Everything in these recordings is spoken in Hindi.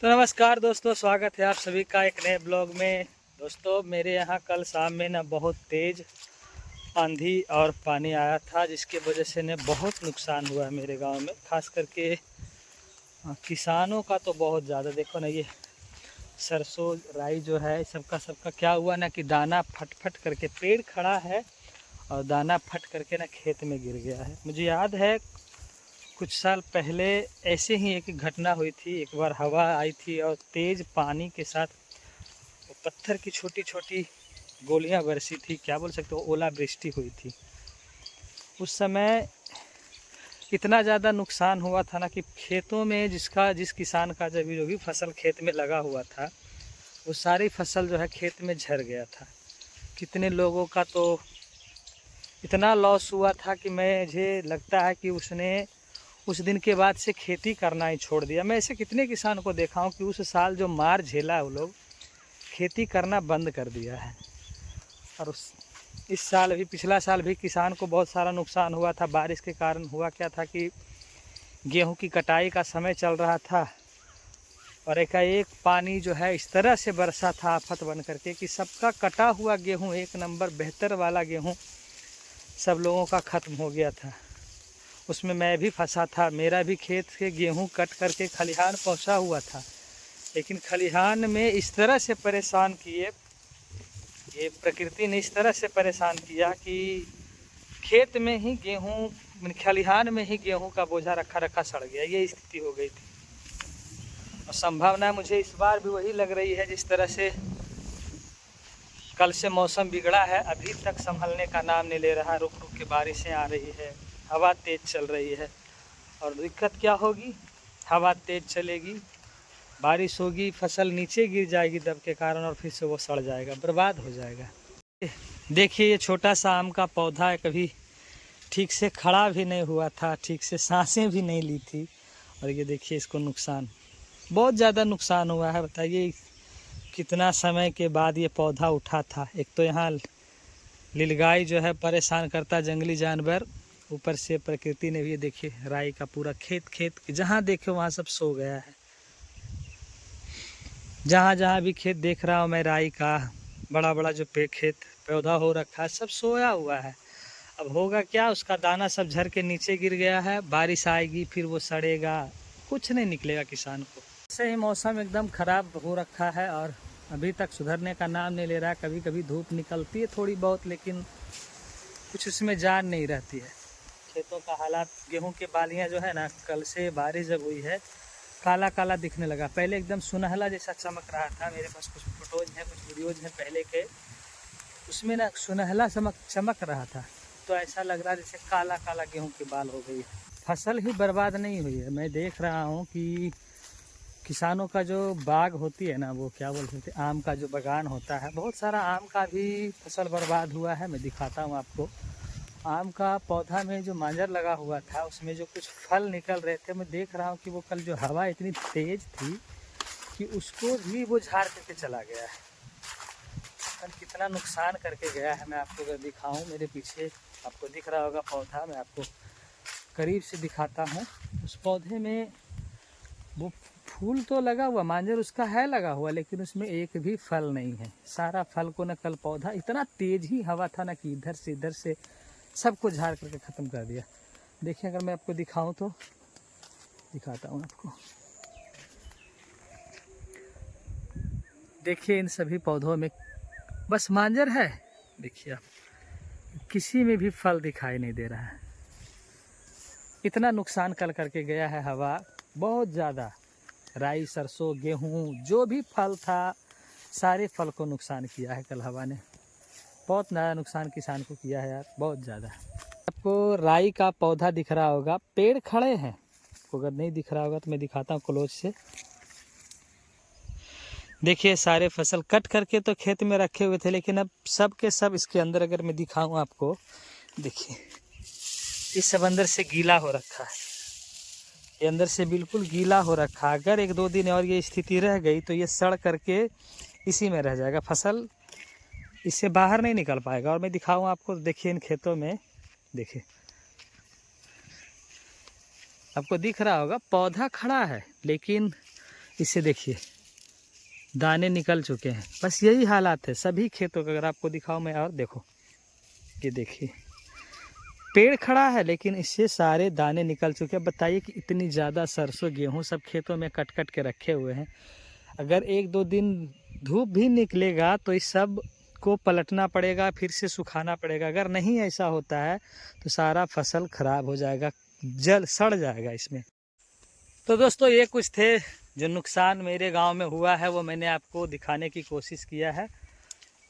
तो नमस्कार दोस्तों, स्वागत है आप सभी का एक नए ब्लॉग में। दोस्तों, मेरे यहाँ कल शाम में ना बहुत तेज़ आंधी और पानी आया था, जिसकी वजह से ना बहुत नुकसान हुआ है मेरे गांव में। खास करके किसानों का तो बहुत ज़्यादा। देखो ना, ये सरसों राई जो है सबका क्या हुआ ना कि दाना फट फट करके, पेड़ खड़ा है और दाना फट करके ना खेत में गिर गया है। मुझे याद है कुछ साल पहले ऐसे ही एक घटना हुई थी। एक बार हवा आई थी और तेज़ पानी के साथ वो पत्थर की छोटी छोटी गोलियां बरसी थी, क्या बोल सकते हो, ओलावृष्टि हुई थी। उस समय इतना ज़्यादा नुकसान हुआ था ना कि खेतों में जिस किसान का जो भी फसल खेत में लगा हुआ था, वो सारी फसल जो है खेत में झड़ गया था। कितने लोगों का तो इतना लॉस हुआ था कि मुझे लगता है कि उसने उस दिन के बाद से खेती करना ही छोड़ दिया। मैं ऐसे कितने किसान को देखा हूँ कि उस साल जो मार झेला है, वो लोग खेती करना बंद कर दिया है। और इस साल भी, पिछला साल भी किसान को बहुत सारा नुकसान हुआ था। बारिश के कारण हुआ क्या था कि गेहूं की कटाई का समय चल रहा था और एकाएक पानी जो है इस तरह से बरसा था आफत बन करके कि सबका कटा हुआ गेहूं, एक नंबर बेहतर वाला गेहूं, सब लोगों का ख़त्म हो गया था। उसमें मैं भी फंसा था। मेरा भी खेत से गेहूं कट करके खलिहान पहुंचा हुआ था, लेकिन खलिहान में इस तरह से परेशान किए, ये प्रकृति ने इस तरह से परेशान किया कि खेत में ही गेहूं, खलिहान में ही गेहूं का बोझा रखा रखा सड़ गया। ये स्थिति हो गई थी। और संभावना मुझे इस बार भी वही लग रही है। जिस तरह से कल से मौसम बिगड़ा है, अभी तक संभलने का नाम नहीं ले रहा। रुक रुक के बारिशें आ रही है, हवा तेज़ चल रही है। और दिक्कत क्या होगी, हवा तेज़ चलेगी, बारिश होगी, फसल नीचे गिर जाएगी दब के कारण और फिर से वो सड़ जाएगा, बर्बाद हो जाएगा। देखिए, ये छोटा सा आम का पौधा है, कभी ठीक से खड़ा भी नहीं हुआ था, ठीक से सांसें भी नहीं ली थी। और ये देखिए, इसको नुकसान, बहुत ज़्यादा नुकसान हुआ है। बताइए कितना समय के बाद ये पौधा उठा था। एक तो यहाँ नीलगाय जो है परेशान करता, जंगली जानवर, ऊपर से प्रकृति ने भी, ये देखिए राई का पूरा खेत खेत जहाँ देखे वहाँ सब सो गया है। जहाँ जहाँ भी खेत देख रहा हूँ मैं, राई का बड़ा बड़ा जो खेत पौधा हो रखा है, सब सोया हुआ है। अब होगा क्या, उसका दाना सब झड़ के नीचे गिर गया है। बारिश आएगी फिर वो सड़ेगा, कुछ नहीं निकलेगा किसान को। ऐसे ही मौसम एकदम ख़राब हो रखा है और अभी तक सुधरने का नाम नहीं ले रहा है। कभी कभी धूप निकलती है थोड़ी बहुत, लेकिन कुछ उसमें जान नहीं रहती है। खेतों का हालात, गेहूं के बालियां जो है ना, कल से बारिश जब हुई है, काला काला दिखने लगा। पहले एकदम सुनहला जैसा चमक रहा था। मेरे पास कुछ फोटोज हैं, कुछ वीडियोज हैं पहले के, उसमें ना सुनहला चमक रहा था। तो ऐसा लग रहा है जैसे काला काला गेहूं की बाल हो गई है। फसल ही बर्बाद नहीं हुई है। मैं देख रहा हूँ कि किसानों का जो बाग होती है ना, वो क्या बोलते हैं, आम का जो बागान होता है, बहुत सारा आम का भी फसल बर्बाद हुआ है। मैं दिखाता हूँ आपको। आम का पौधा में जो मांजर लगा हुआ था, उसमें जो कुछ फल निकल रहे थे, मैं देख रहा हूँ कि वो कल जो हवा इतनी तेज़ थी कि उसको भी वो झाड़ करके चला गया है। कल कितना नुकसान करके गया है, मैं आपको अगर दिखाऊं, मेरे पीछे आपको दिख रहा होगा पौधा, मैं आपको करीब से दिखाता हूँ। उस पौधे में वो फूल तो लगा हुआ, मांजर उसका है लगा हुआ, लेकिन उसमें एक भी फल नहीं है। सारा फल को न कल पौधा, इतना तेज ही हवा था ना कि इधर से सबको झाड़ करके ख़त्म कर दिया। देखिए, अगर मैं आपको दिखाऊं तो दिखाता हूँ आपको। देखिए, इन सभी पौधों में बस मांजर है। देखिए आप, किसी में भी फल दिखाई नहीं दे रहा है। इतना नुकसान कल करके गया है हवा, बहुत ज़्यादा। राई, सरसों, गेहूँ, जो भी फल था, सारे फल को नुकसान किया है कल हवा ने। बहुत नया नुकसान किसान को किया है यार, बहुत ज़्यादा। आपको राई का पौधा दिख रहा होगा, पेड़ खड़े हैं। आपको अगर नहीं दिख रहा होगा तो मैं दिखाता हूँ क्लोज से। देखिए, सारे फसल कट करके तो खेत में रखे हुए थे, लेकिन अब सब के सब इसके अंदर अगर मैं दिखाऊँ आपको, देखिए इस सब अंदर से गीला हो रखा है। ये अंदर से बिल्कुल गीला हो रखा है। अगर एक दो दिन और ये स्थिति रह गई तो ये सड़ करके इसी में रह जाएगा, फसल इससे बाहर नहीं निकल पाएगा। और मैं दिखाऊँ आपको, देखिए इन खेतों में, देखिए आपको दिख रहा होगा पौधा खड़ा है, लेकिन इसे देखिए दाने निकल चुके हैं। बस यही हालात है सभी खेतों का। अगर आपको दिखाऊं मैं, और देखो ये देखिए पेड़ खड़ा है लेकिन इससे सारे दाने निकल चुके हैं। बताइए कि इतनी ज़्यादा सरसों गेहूं सब खेतों में कट कट के रखे हुए हैं। अगर 1-2 दिन धूप भी निकलेगा तो इस सब को पलटना पड़ेगा, फिर से सुखाना पड़ेगा। अगर नहीं ऐसा होता है तो सारा फसल खराब हो जाएगा, जल सड़ जाएगा इसमें। तो दोस्तों ये कुछ थे जो नुकसान मेरे गांव में हुआ है, वो मैंने आपको दिखाने की कोशिश किया है।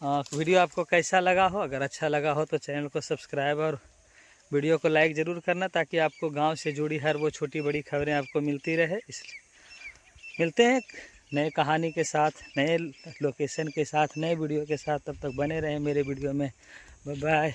वीडियो आपको कैसा लगा हो, अगर अच्छा लगा हो तो चैनल को सब्सक्राइब और वीडियो को लाइक ज़रूर करना, ताकि आपको गांव से जुड़ी हर वो छोटी बड़ी खबरें आपको मिलती रहे। इसलिए मिलते हैं नए कहानी के साथ, नए लोकेशन के साथ, नए वीडियो के साथ। तब तक बने रहें मेरे वीडियो में। Bye bye.